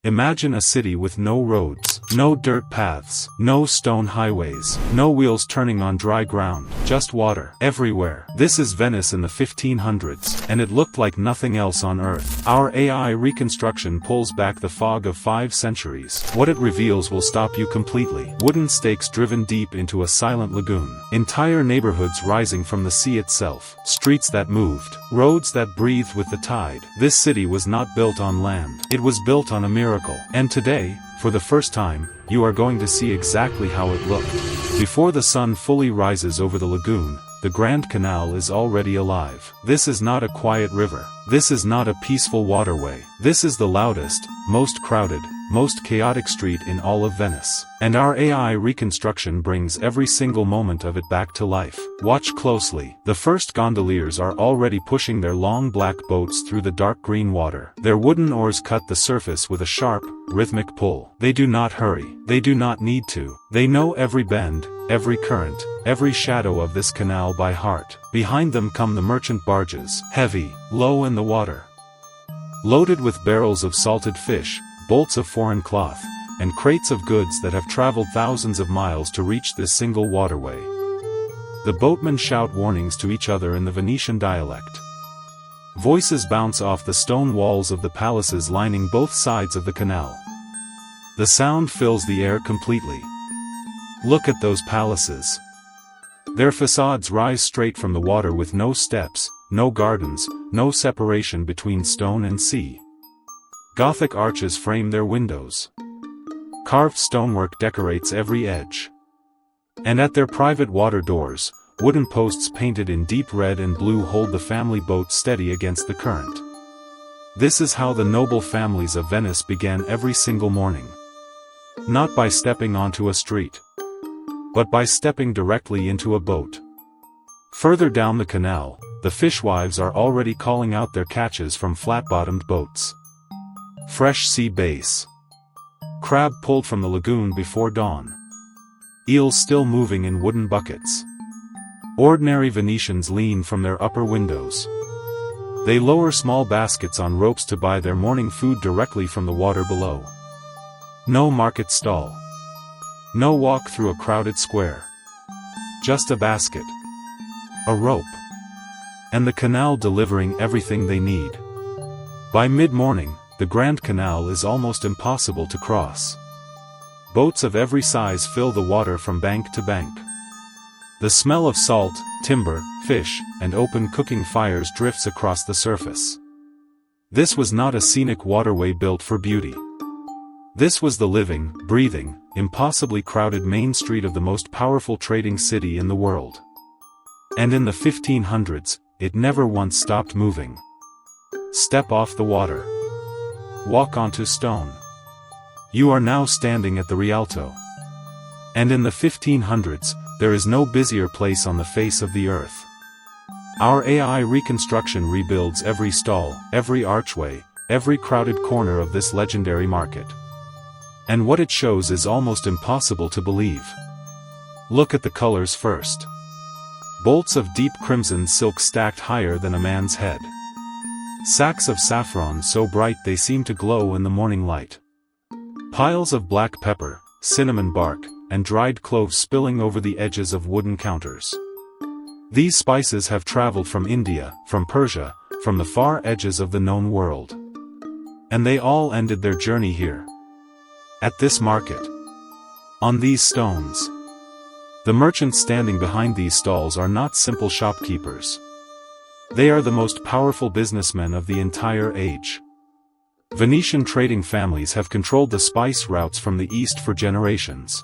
Imagine a city with no roads, no dirt paths, no stone highways, no wheels turning on dry ground, just water everywhere. This is Venice in the 1500s, and it looked like nothing else on Earth. Our AI reconstruction pulls back the fog of 5 centuries. What it reveals will stop you completely. Wooden stakes driven deep into a silent lagoon. Entire neighborhoods rising from the sea itself. Streets that moved. Roads that breathed with the tide. This city was not built on land. It was built on a miracle. And today, for the first time, you are going to see exactly how it looked. Before the sun fully rises over the lagoon, the Grand Canal is already alive. This is not a quiet river. This is not a peaceful waterway. This is the loudest, most crowded, most chaotic street in all of Venice. And our AI reconstruction brings every single moment of it back to life. Watch closely. The first gondoliers are already pushing their long black boats through the dark green water. Their wooden oars cut the surface with a sharp, rhythmic pull. They do not hurry. They do not need to. They know every bend, every current, every shadow of this canal by heart. Behind them come the merchant barges, heavy, low in the water, loaded with barrels of salted fish, bolts of foreign cloth, and crates of goods that have traveled thousands of miles to reach this single waterway. The boatmen shout warnings to each other in the Venetian dialect. Voices bounce off the stone walls of the palaces lining both sides of the canal. The sound fills the air completely. Look at those palaces. Their facades rise straight from the water with no steps, no gardens, no separation between stone and sea. Gothic arches frame their windows. Carved stonework decorates every edge. And at their private water doors, wooden posts painted in deep red and blue hold the family boat steady against the current. This is how the noble families of Venice began every single morning. Not by stepping onto a street, but by stepping directly into a boat. Further down the canal, the fishwives are already calling out their catches from flat-bottomed boats. Fresh sea bass. Crab pulled from the lagoon before dawn. Eels still moving in wooden buckets. Ordinary Venetians lean from their upper windows. They lower small baskets on ropes to buy their morning food directly from the water below. No market stall. No walk through a crowded square. Just a basket. A rope. And the canal delivering everything they need. By mid-morning, the Grand Canal is almost impossible to cross. Boats of every size fill the water from bank to bank. The smell of salt, timber, fish, and open cooking fires drifts across the surface. This was not a scenic waterway built for beauty. This was the living, breathing, impossibly crowded main street of the most powerful trading city in the world. And in the 1500s, it never once stopped moving. Step off the water. Walk onto stone. You are now standing at the Rialto. And in the 1500s, there is no busier place on the face of the earth. Our AI reconstruction rebuilds every stall, every archway, every crowded corner of this legendary market. And what it shows is almost impossible to believe. Look at the colors first. Bolts of deep crimson silk stacked higher than a man's head. Sacks of saffron so bright they seem to glow in the morning light. Piles of black pepper, cinnamon bark, and dried cloves spilling over the edges of wooden counters. These spices have traveled from India, from Persia, from the far edges of the known world. And they all ended their journey here. At this market. On these stones. The merchants standing behind these stalls are not simple shopkeepers. They are the most powerful businessmen of the entire age. Venetian trading families have controlled the spice routes from the east for generations.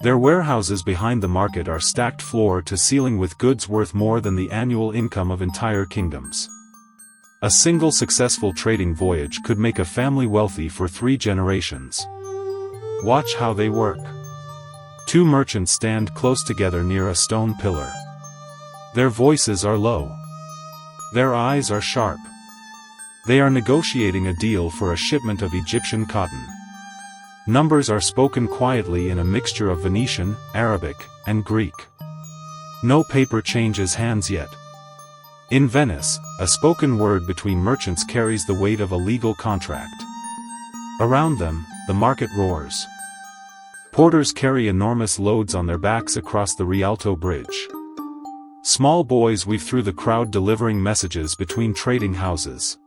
Their warehouses behind the market are stacked floor to ceiling with goods worth more than the annual income of entire kingdoms. A single successful trading voyage could make a family wealthy for 3 generations. Watch how they work. 2 merchants stand close together near a stone pillar. Their voices are low. Their eyes are sharp. They are negotiating a deal for a shipment of Egyptian cotton. Numbers are spoken quietly in a mixture of Venetian, Arabic, and Greek. No paper changes hands yet. In Venice, a spoken word between merchants carries the weight of a legal contract. Around them, the market roars. Porters carry enormous loads on their backs across the Rialto Bridge. Small boys weave through the crowd delivering messages between trading houses.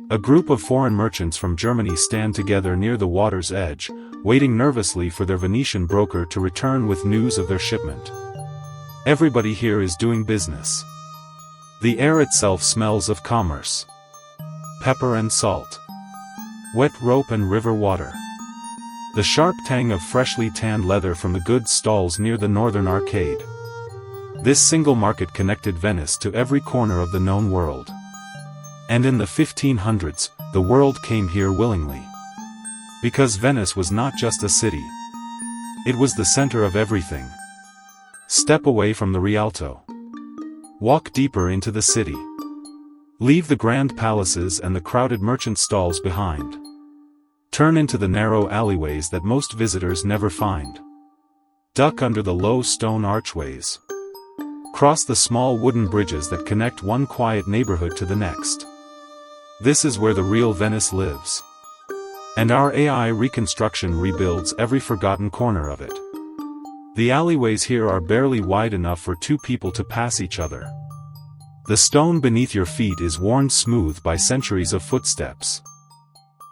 A group of foreign merchants from Germany stand together near the water's edge, waiting nervously for their Venetian broker to return with news of their shipment. Everybody here is doing business. The air itself smells of commerce. Pepper and salt. Wet rope and river water. The sharp tang of freshly tanned leather from the goods stalls near the northern arcade. This single market connected Venice to every corner of the known world. And in the 1500s, the world came here willingly. Because Venice was not just a city. It was the center of everything. Step away from the Rialto. Walk deeper into the city. Leave the grand palaces and the crowded merchant stalls behind. Turn into the narrow alleyways that most visitors never find. Duck under the low stone archways. Cross the small wooden bridges that connect one quiet neighborhood to the next. This is where the real Venice lives. And our AI reconstruction rebuilds every forgotten corner of it. The alleyways here are barely wide enough for two people to pass each other. The stone beneath your feet is worn smooth by centuries of footsteps.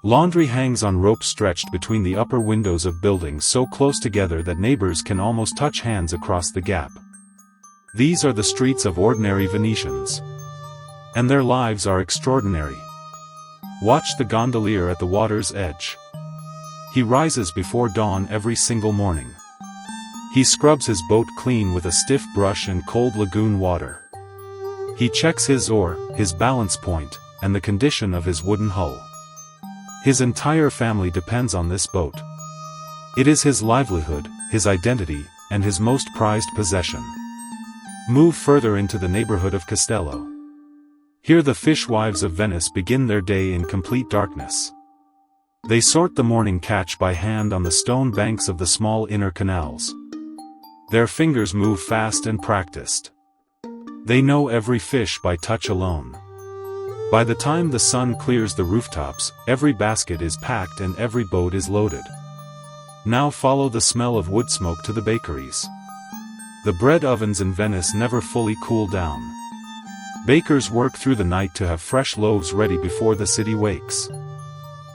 Laundry hangs on ropes stretched between the upper windows of buildings so close together that neighbors can almost touch hands across the gap. These are the streets of ordinary Venetians. And their lives are extraordinary. Watch the gondolier at the water's edge. He rises before dawn every single morning. He scrubs his boat clean with a stiff brush and cold lagoon water. He checks his oar, his balance point, and the condition of his wooden hull. His entire family depends on this boat. It is his livelihood, his identity, and his most prized possession. Move further into the neighborhood of Castello. Here the fishwives of Venice begin their day in complete darkness. They sort the morning catch by hand on the stone banks of the small inner canals. Their fingers move fast and practiced. They know every fish by touch alone. By the time the sun clears the rooftops, every basket is packed and every boat is loaded. Now follow the smell of wood smoke to the bakeries. The bread ovens in Venice never fully cool down. Bakers work through the night to have fresh loaves ready before the city wakes.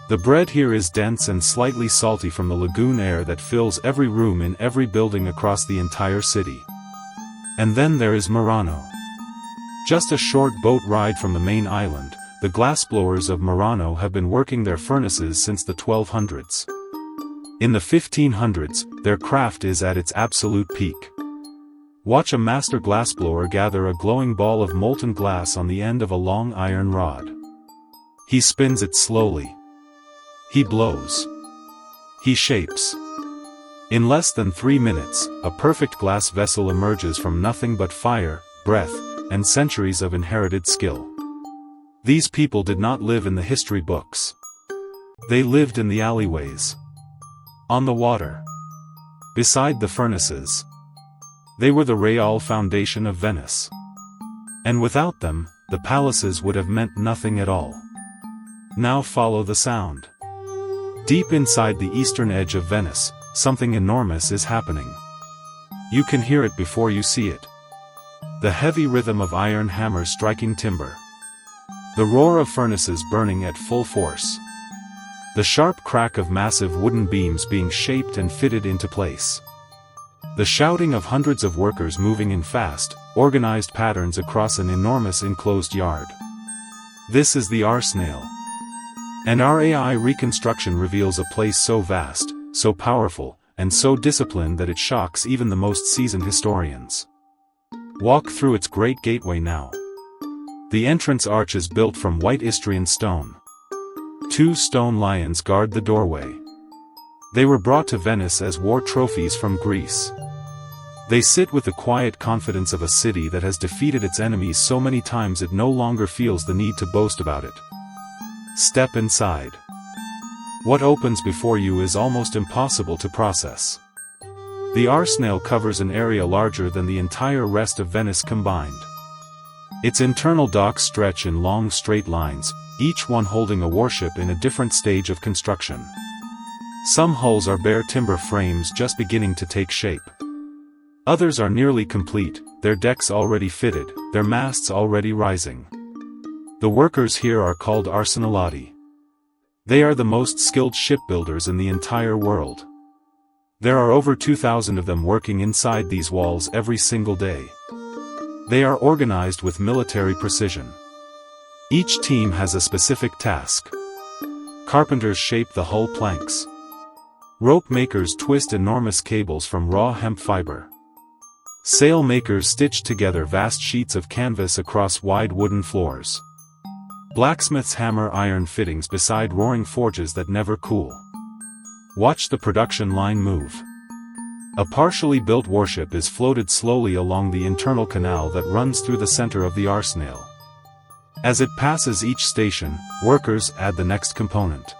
The bread here is dense and slightly salty from the lagoon air that fills every room in every building across the entire city. And then there is Murano. Just a short boat ride from the main island, the glassblowers of Murano have been working their furnaces since the 1200s. In the 1500s, their craft is at its absolute peak. Watch a master glassblower gather a glowing ball of molten glass on the end of a long iron rod. He spins it slowly. He blows. He shapes. In less than 3 minutes, a perfect glass vessel emerges from nothing but fire, breath, and centuries of inherited skill. These people did not live in the history books. They lived in the alleyways. On the water. Beside the furnaces. They were the real foundation of Venice. And without them, the palaces would have meant nothing at all. Now follow the sound. Deep inside the eastern edge of Venice, something enormous is happening. You can hear it before you see it. The heavy rhythm of iron hammers striking timber. The roar of furnaces burning at full force. The sharp crack of massive wooden beams being shaped and fitted into place. The shouting of hundreds of workers moving in fast, organized patterns across an enormous enclosed yard. This is the Arsenale. And our AI reconstruction reveals a place so vast, so powerful, and so disciplined that it shocks even the most seasoned historians. Walk through its great gateway now. The entrance arch is built from white Istrian stone. 2 stone lions guard the doorway. They were brought to Venice as war trophies from Greece. They sit with the quiet confidence of a city that has defeated its enemies so many times it no longer feels the need to boast about it. Step inside. What opens before you is almost impossible to process. The Arsenale covers an area larger than the entire rest of Venice combined. Its internal docks stretch in long straight lines, each one holding a warship in a different stage of construction. Some hulls are bare timber frames just beginning to take shape. Others are nearly complete, their decks already fitted, their masts already rising. The workers here are called Arsenalati. They are the most skilled shipbuilders in the entire world. There are over 2,000 of them working inside these walls every single day. They are organized with military precision. Each team has a specific task. Carpenters shape the hull planks. Rope makers twist enormous cables from raw hemp fiber. Sail makers stitch together vast sheets of canvas across wide wooden floors. Blacksmiths hammer iron fittings beside roaring forges that never cool. Watch the production line move. A partially built warship is floated slowly along the internal canal that runs through the center of the Arsenale. As it passes each station, workers add the next component.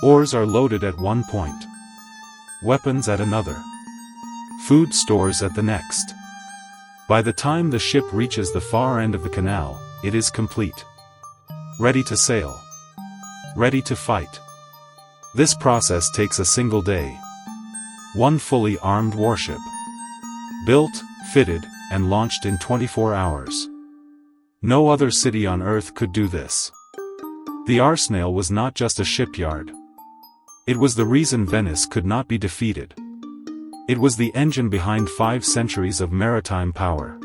Oars are loaded at one point. Weapons at another. Food stores at the next. By the time the ship reaches the far end of the canal, it is complete. Ready to sail. Ready to fight. This process takes a single day. One fully armed warship. Built, fitted, and launched in 24 hours. No other city on Earth could do this. The Arsenale was not just a shipyard. It was the reason Venice could not be defeated. It was the engine behind 5 centuries of maritime power.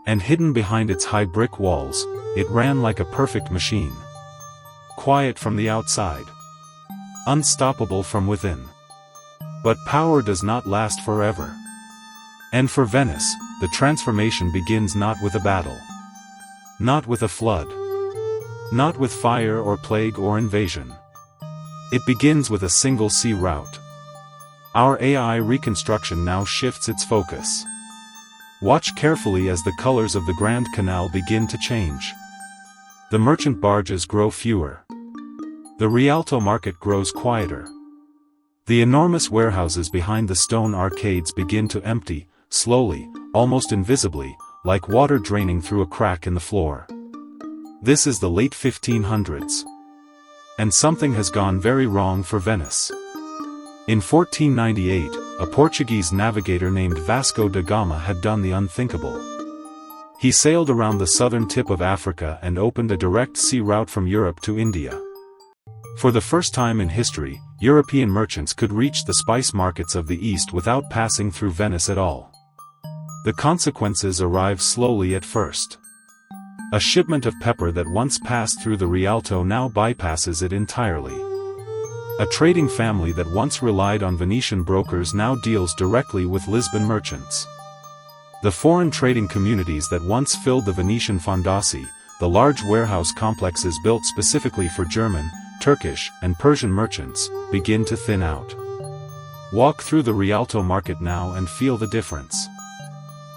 And hidden behind its high brick walls, it ran like a perfect machine. Quiet from the outside. Unstoppable from within. But power does not last forever. And for Venice, the transformation begins not with a battle. Not with a flood. Not with fire or plague or invasion. It begins with a single sea route. Our AI Reconstruction now shifts its focus. Watch carefully as the colors of the Grand Canal begin to change. The merchant barges grow fewer. The Rialto market grows quieter. The enormous warehouses behind the stone arcades begin to empty, slowly, almost invisibly, like water draining through a crack in the floor. This is the late 1500s. And something has gone very wrong for Venice. In 1498, a Portuguese navigator named Vasco da Gama had done the unthinkable. He sailed around the southern tip of Africa and opened a direct sea route from Europe to India. For the first time in history, European merchants could reach the spice markets of the East without passing through Venice at all. The consequences arrive slowly at first. A shipment of pepper that once passed through the Rialto now bypasses it entirely. A trading family that once relied on Venetian brokers now deals directly with Lisbon merchants. The foreign trading communities that once filled the Venetian fondazi, the large warehouse complexes built specifically for German, Turkish, and Persian merchants, begin to thin out. Walk through the Rialto market now and feel the difference.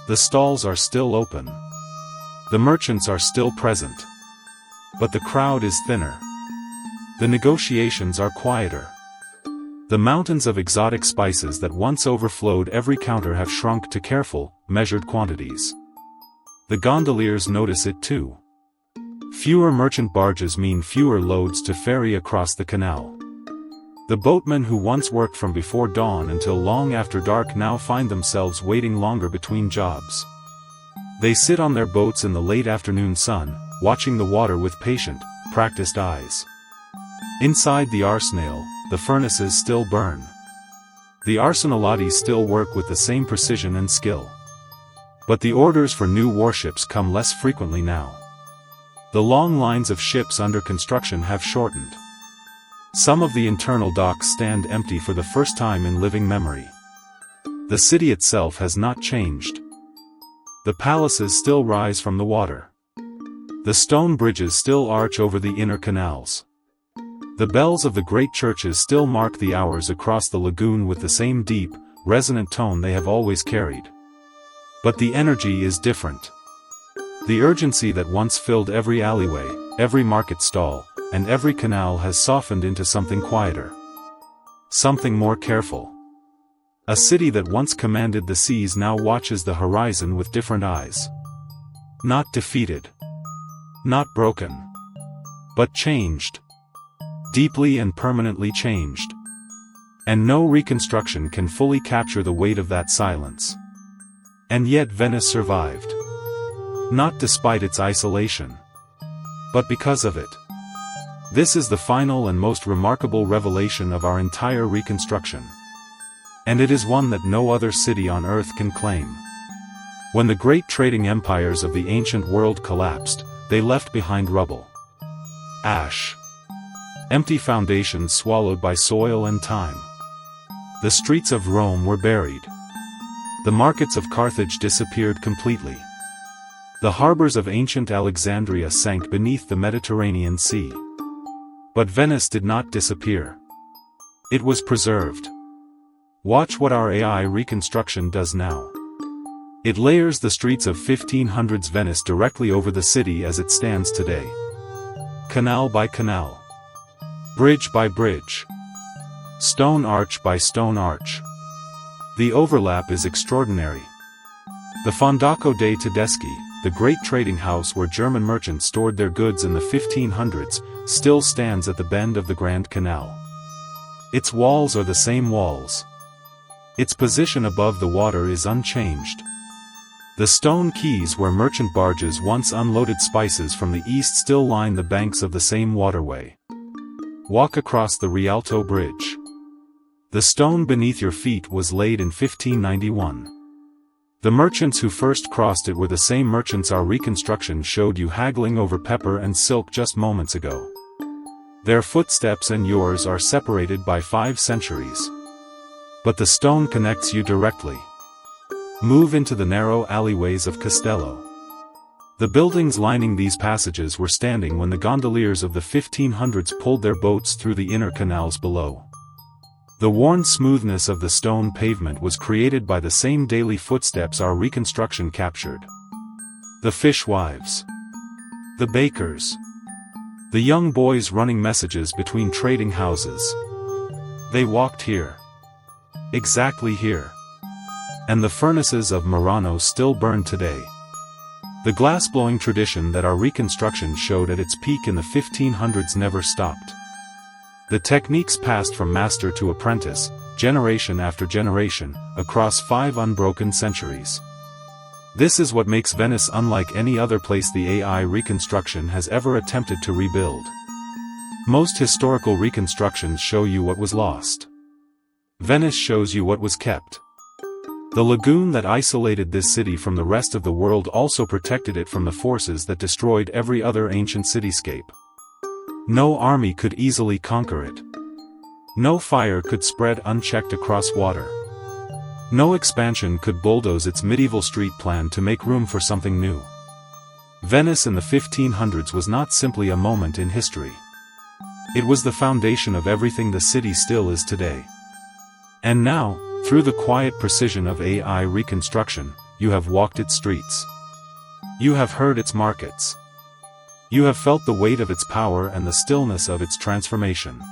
The stalls are still open. The merchants are still present. But the crowd is thinner. The negotiations are quieter. The mountains of exotic spices that once overflowed every counter have shrunk to careful, measured quantities. The gondoliers notice it too. Fewer merchant barges mean fewer loads to ferry across the canal. The boatmen who once worked from before dawn until long after dark now find themselves waiting longer between jobs. They sit on their boats in the late afternoon sun, watching the water with patient, practiced eyes. Inside the Arsenale, the furnaces still burn. The Arsenalati still work with the same precision and skill. But the orders for new warships come less frequently now. The long lines of ships under construction have shortened. Some of the internal docks stand empty for the first time in living memory. The city itself has not changed. The palaces still rise from the water. The stone bridges still arch over the inner canals. The bells of the great churches still mark the hours across the lagoon with the same deep, resonant tone they have always carried. But the energy is different. The urgency that once filled every alleyway, every market stall, and every canal has softened into something quieter. Something more careful. A city that once commanded the seas now watches the horizon with different eyes. Not defeated. Not broken. but changed. Deeply and permanently changed. And no reconstruction can fully capture the weight of that silence. And yet Venice survived. Not despite its isolation, but because of it. This is the final and most remarkable revelation of our entire reconstruction. And it is one that no other city on earth can claim. When the great trading empires of the ancient world collapsed, they left behind rubble. Ash. Empty foundations swallowed by soil and time. The streets of Rome were buried. The markets of Carthage disappeared completely. The harbors of ancient Alexandria sank beneath the Mediterranean Sea. But Venice did not disappear. It was preserved. Watch what our AI reconstruction does now. It layers the streets of 1500s Venice directly over the city as it stands today. Canal by canal. Bridge by bridge. Stone arch by stone arch. The overlap is extraordinary. The Fondaco dei Tedeschi, the great trading house where German merchants stored their goods in the 1500s, still stands at the bend of the Grand Canal. Its walls are the same walls. Its position above the water is unchanged. The stone quays where merchant barges once unloaded spices from the east still line the banks of the same waterway. Walk across the Rialto Bridge. The stone beneath your feet was laid in 1591. The merchants who first crossed it were the same merchants our reconstruction showed you haggling over pepper and silk just moments ago. Their footsteps and yours are separated by 5 centuries. But the stone connects you directly. Move into the narrow alleyways of Castello. The buildings lining these passages were standing when the gondoliers of the 1500s pulled their boats through the inner canals below. The worn smoothness of the stone pavement was created by the same daily footsteps our reconstruction captured. The fishwives. The bakers. The young boys running messages between trading houses. They walked here. Exactly here. And the furnaces of Murano still burn today. The glass-blowing tradition that our reconstruction showed at its peak in the 1500s never stopped. The techniques passed from master to apprentice, generation after generation, across 5 unbroken centuries. This is what makes Venice unlike any other place the AI reconstruction has ever attempted to rebuild. Most historical reconstructions show you what was lost. Venice shows you what was kept. The lagoon that isolated this city from the rest of the world also protected it from the forces that destroyed every other ancient cityscape. No army could easily conquer it. No fire could spread unchecked across water. No expansion could bulldoze its medieval street plan to make room for something new. Venice in the 1500s was not simply a moment in history. It was the foundation of everything the city still is today. And now, through the quiet precision of AI reconstruction, you have walked its streets. You have heard its markets. You have felt the weight of its power and the stillness of its transformation.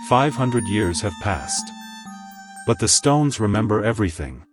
500 years have passed. But the stones remember everything.